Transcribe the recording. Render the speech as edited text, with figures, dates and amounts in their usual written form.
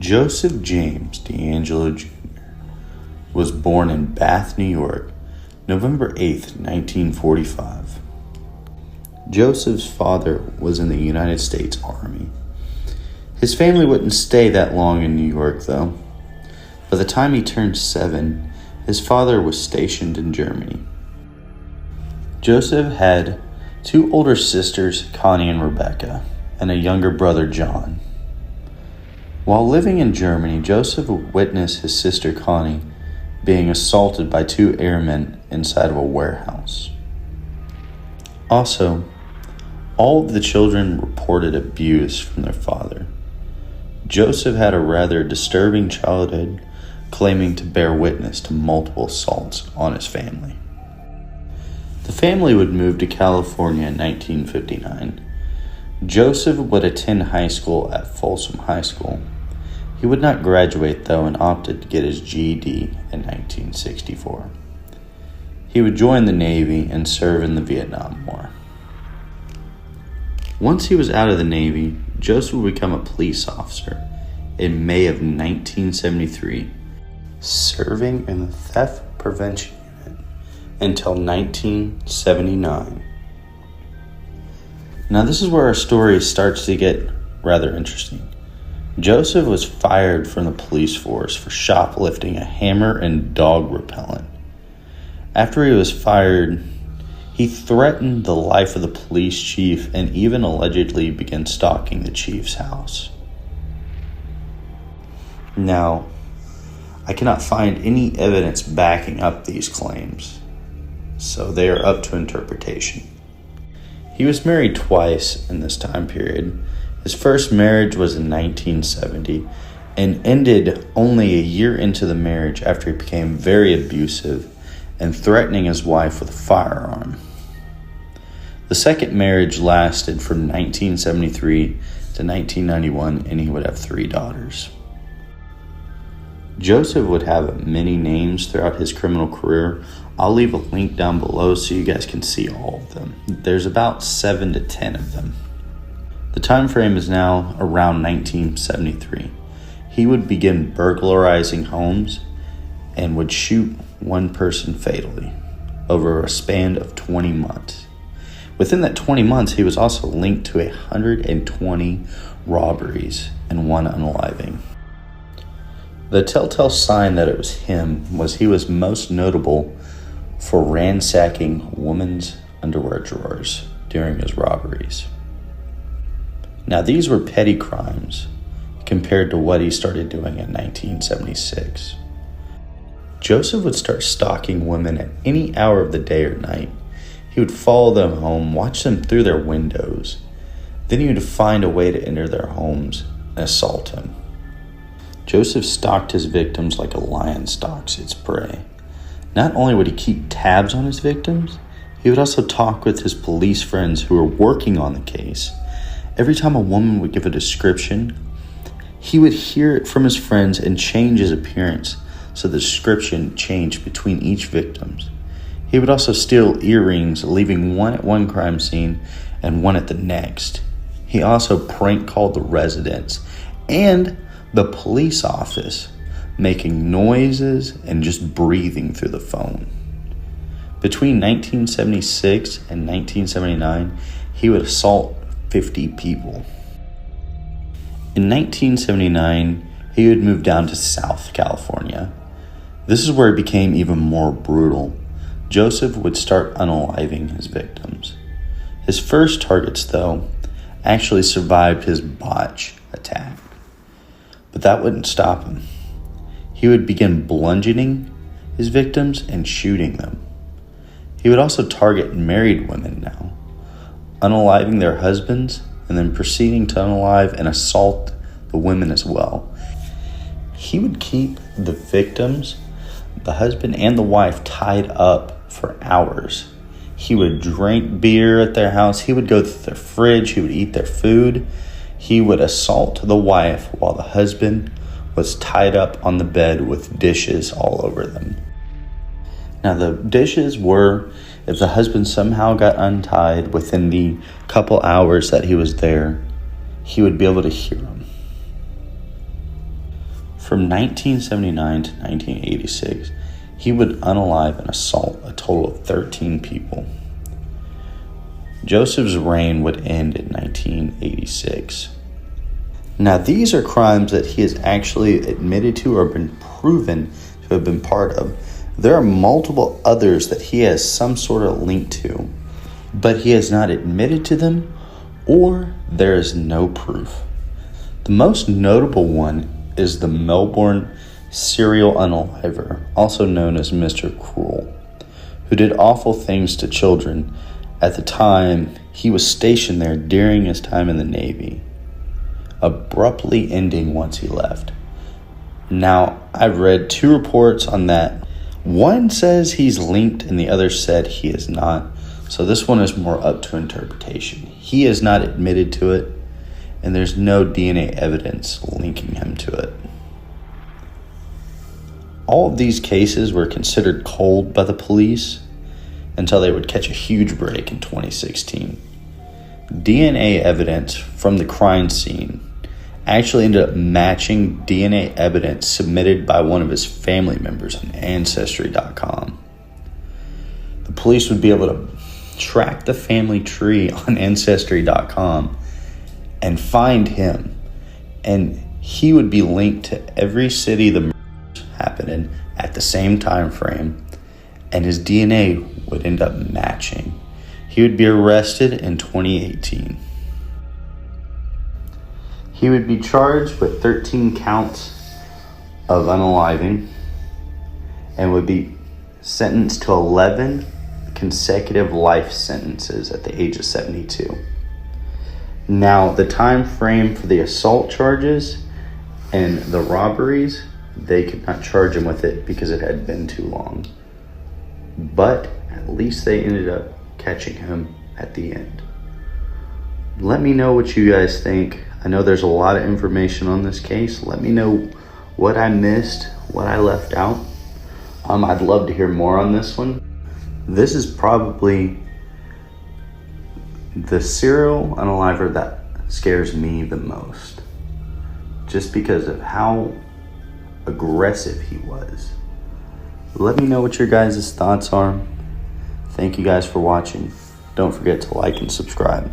Joseph James DeAngelo Jr. was born in Bath, New York, November 8th, 1945. Joseph's father was in the United States Army. His family wouldn't stay that long in New York, though. By the time he turned 7, his father was stationed in Germany. Joseph had 2 older sisters, Connie and Rebecca, and a younger brother, John. While living in Germany, Joseph witnessed his sister Connie being assaulted by 2 airmen inside of a warehouse. Also, all of the children reported abuse from their father. Joseph had a rather disturbing childhood, claiming to bear witness to multiple assaults on his family. The family would move to California in 1959. Joseph would attend high school at Folsom High School. He would not graduate, though, and opted to get his GED in 1964. He would join the Navy and serve in the Vietnam War. Once he was out of the Navy, Joseph would become a police officer in May of 1973, serving in the Theft Prevention Unit until 1979. Now, this is where our story starts to get rather interesting. Joseph was fired from the police force for shoplifting a hammer and dog repellent. After he was fired, he threatened the life of the police chief and even allegedly began stalking the chief's house. Now, I cannot find any evidence backing up these claims, so they are up to interpretation. He was married twice in this time period. His first marriage was in 1970 and ended only a year into the marriage after he became very abusive and threatening his wife with a firearm. The second marriage lasted from 1973 to 1991, and he would have 3 daughters. Joseph would have many names throughout his criminal career. I'll leave a link down below so you guys can see all of them. There's about 7 to 10 of them. The time frame is now around 1973. He would begin burglarizing homes and would shoot one person fatally over a span of 20 months. Within that 20 months, he was also linked to 120 robberies and 1 unaliving. The telltale sign that it was him was he was most notable for ransacking women's underwear drawers during his robberies. Now, these were petty crimes compared to what he started doing in 1976. Joseph would start stalking women at any hour of the day or night. He would follow them home, watch them through their windows. Then he would find a way to enter their homes and assault them. Joseph stalked his victims like a lion stalks its prey. Not only would he keep tabs on his victims, he would also talk with his police friends who were working on the case. Every time a woman would give a description, he would hear it from his friends and change his appearance so the description changed between each victim. He would also steal earrings, leaving one at one crime scene and one at the next. He also prank called the residents and the police office, making noises and just breathing through the phone. Between 1976 and 1979, he would assault 50 people. In 1979, he would move down to South California. This is where it became even more brutal. Joseph would start unaliving his victims. His first targets, though, actually survived his botch attack. But that wouldn't stop him. He would begin bludgeoning his victims and shooting them. He would also target married women now, unaliving their husbands and then proceeding to unalive and assault the women as well. He would keep the victims, the husband and the wife, tied up for hours. He would drink beer at their house. He would go to their fridge. He would eat their food. He would assault the wife while the husband was tied up on the bed with dishes all over them. Now, the dishes were, if the husband somehow got untied within the couple hours that he was there, he would be able to hear them. From 1979 to 1986, he would unalive and assault a total of 13 people. Joseph's reign would end in 1986. Now, these are crimes that he has actually admitted to or been proven to have been part of. There are multiple others that he has some sort of link to, but he has not admitted to them, or there is no proof. The most notable one is the Melbourne serial unaliver, also known as Mr. Cruel, who did awful things to children at the time he was stationed there during his time in the Navy, abruptly ending once he left. Now, I've read 2 reports on that. One says he's linked and the other said he is not. So this one is more up to interpretation. He has not admitted to it, and there's no DNA evidence linking him to it. All of these cases were considered cold by the police until they would catch a huge break in 2016. DNA evidence from the crime scene actually ended up matching DNA evidence submitted by one of his family members on Ancestry.com. The police would be able to track the family tree on Ancestry.com and find him, and he would be linked to every city the murders happened in at the same time frame, and his DNA would end up matching. He would be arrested in 2018. He would be charged with 13 counts of unaliving and would be sentenced to 11 consecutive life sentences at the age of 72. Now, the time frame for the assault charges and the robberies, they could not charge him with it because it had been too long. But at least they ended up catching him at the end. Let me know what you guys think. I know there's a lot of information on this case. Let me know what I missed, what I left out. I'd love to hear more on this one. This is probably the serial unaliver that scares me the most, just because of how aggressive he was. Let me know what your guys' thoughts are. Thank you guys for watching. Don't forget to like and subscribe.